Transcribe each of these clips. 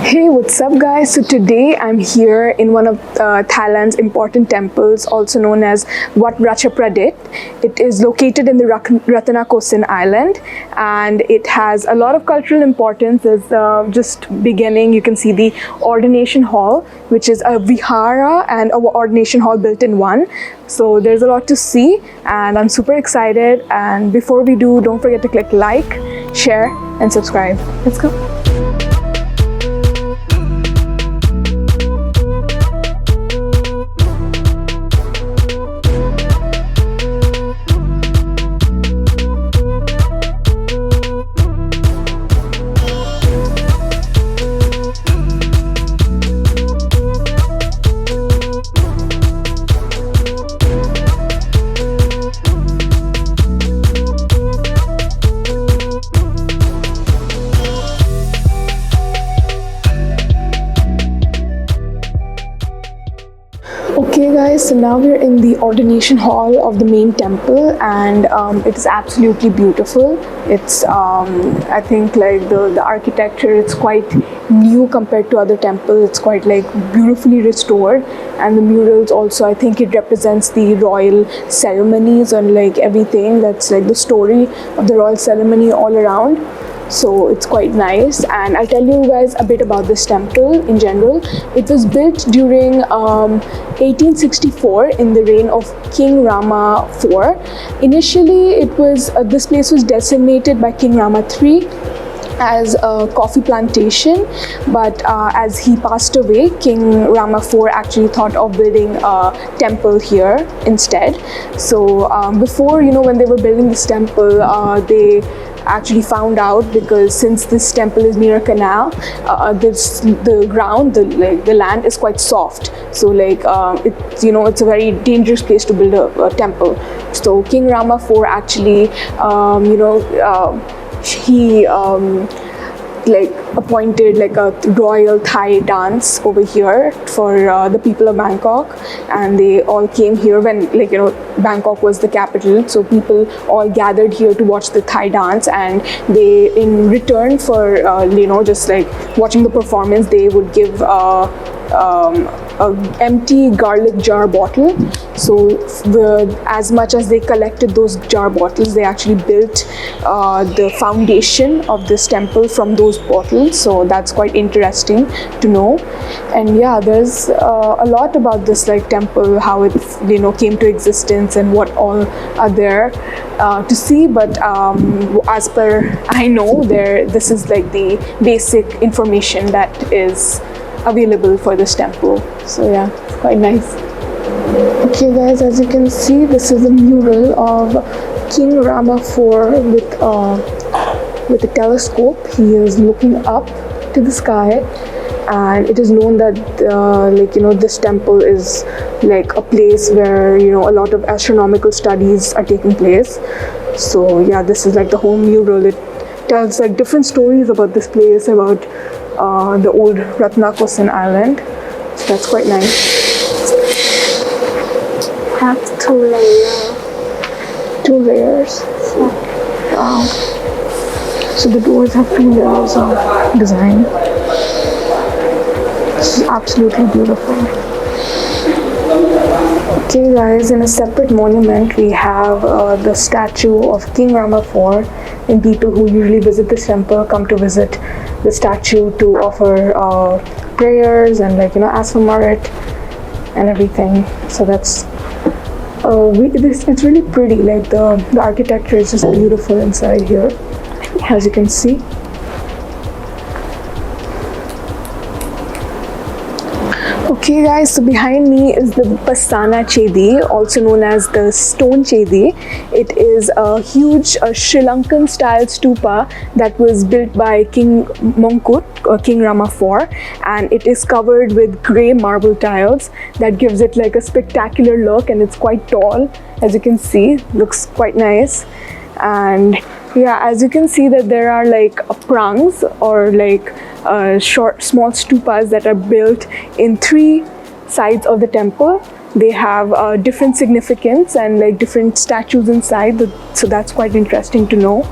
Hey, what's up guys? So today I'm here in one of Thailand's important temples, also known as Wat Ratchapradit. It is located in the Rattanakosin Island and it has a lot of cultural importance. As just beginning, you can see the ordination hall, which is a vihara and an ordination hall built in one. So there's a lot to see and I'm super excited. And before we do, don't forget to click like, share and subscribe. Let's go. Okay guys, so now we're in the ordination hall of the main temple and it is absolutely beautiful. It's I think like the architecture, it's quite new compared to other temples. It's quite like beautifully restored, and the murals also, I think it represents the royal ceremonies and like everything. That's like the story of the royal ceremony all around. So it's quite nice, and I'll tell you guys a bit about this temple in general. It was built during 1864 in the reign of King Rama IV. Initially, it was this place was designated by King Rama III as a coffee plantation, but as he passed away, King Rama IV actually thought of building a temple here instead. So before, when they were building this temple, they actually found out, because since this temple is near a canal, the ground, the land is quite soft. So like it's a very dangerous place to build a temple. So King Rama IV actually he appointed like a royal Thai dance over here for the people of Bangkok, and they all came here when Bangkok was the capital. So people all gathered here to watch the Thai dance, and they, in return for just like watching the performance, they would give a empty garlic jar bottle. So as much as they collected those jar bottles, they actually built the foundation of this temple from those bottles. So that's quite interesting to know. And yeah, there's a lot about this temple, how it came to existence and what all are there to see. But as per I know, this is like the basic information that is available for this temple. So yeah, it's quite nice. Okay guys, as you can see, this is a mural of King Rama IV with a telescope. He is looking up to the sky, and it is known that this temple is like a place where a lot of astronomical studies are taking place. So yeah, this is like the whole mural. It tells like different stories about this place, about the old Rattanakosin Island. So that's quite nice. That's two layers. Wow. So the doors have 2 layers of design. This is absolutely beautiful. Okay guys, in a separate monument we have the statue of King Rama IV, and people who usually visit this temple come to visit the statue to offer prayers and ask for merit and everything. So that's it's really pretty. Like the architecture is just beautiful inside here, as you can see. Okay guys, so behind me is the Pasana Chedi, also known as the Stone Chedi. It is a huge Sri Lankan style stupa that was built by King Mongkut, or King Rama IV, and it is covered with grey marble tiles that gives it like a spectacular look, and it's quite tall, as you can see. Looks quite nice. And yeah, as you can see that there are like prangs, or like small stupas that are built in 3 sides of the temple. They have different significance and like different statues inside, so that's quite interesting to know.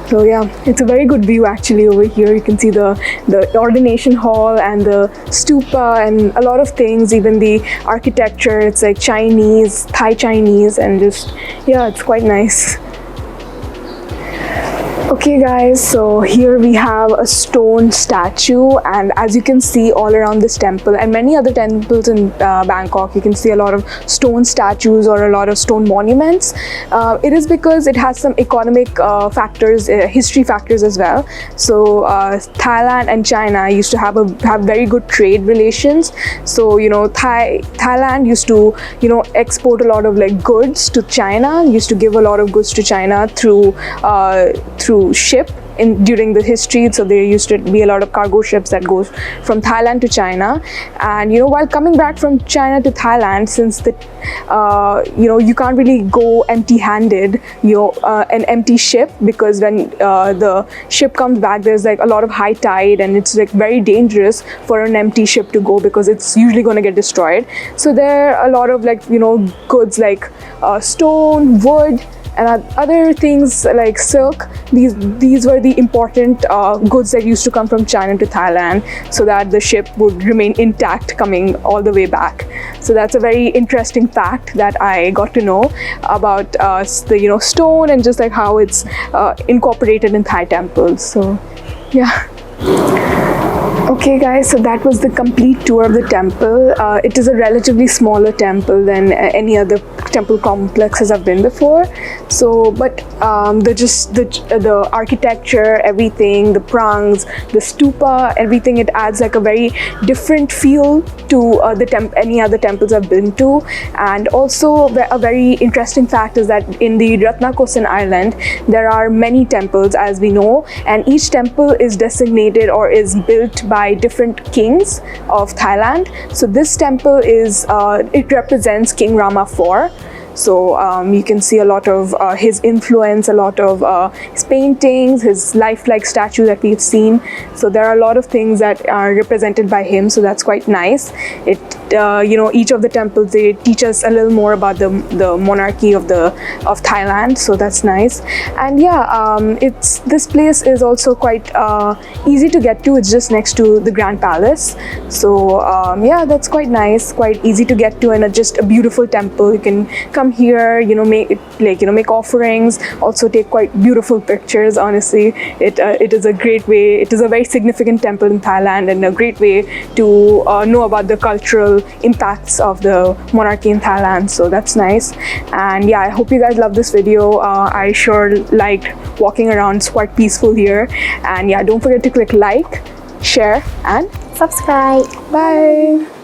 So yeah, it's a very good view actually over here. You can see the ordination hall and the stupa and a lot of things, even the architecture. It's like Chinese, Thai Chinese, and just, yeah, it's quite nice. Okay guys, so here we have a stone statue, and as you can see all around this temple and many other temples in Bangkok, you can see a lot of stone statues or a lot of stone monuments. It is because it has some economic factors, history factors as well. So Thailand and China used to have very good trade relations. So Thailand used to export a lot of like goods to China, used to give a lot of goods to China through ship during the history. So there used to be a lot of cargo ships that goes from Thailand to China, and while coming back from China to Thailand, since you can't really go empty-handed, an empty ship, because when the ship comes back, there's like a lot of high tide, and it's like very dangerous for an empty ship to go because it's usually going to get destroyed. So there are a lot of like goods like stone, wood, and other things like silk. These were the important goods that used to come from China to Thailand, so that the ship would remain intact coming all the way back. So that's a very interesting fact that I got to know about the stone, and just like how it's incorporated in Thai temples. So yeah. Okay guys, so that was the complete tour of the temple. It is a relatively smaller temple than any other temple complexes I've been before. So, but the architecture, everything, the prangs, the stupa, everything, it adds like a very different feel to any other temples I've been to. And also a very interesting fact is that in the Rattanakosin Island, there are many temples, as we know, and each temple is designated or is built by different kings of Thailand. So this temple it represents King Rama IV. So you can see a lot of his influence, a lot of his paintings, his lifelike statue that we've seen. So there are a lot of things that are represented by him. So that's quite nice. Each of the temples, they teach us a little more about the monarchy of Thailand. So that's nice. And yeah, this place is also quite easy to get to. It's just next to the Grand Palace. So yeah, that's quite nice, quite easy to get to, and just a beautiful temple. You can come here, make offerings, also take quite beautiful pictures. Honestly, it is a great way. It is a very significant temple in Thailand, and a great way to know about the cultural impacts of the monarchy in Thailand. So that's nice. And yeah, I hope you guys love this video. I sure liked walking around. It's quite peaceful here. And yeah, don't forget to click like, share, and subscribe. Bye.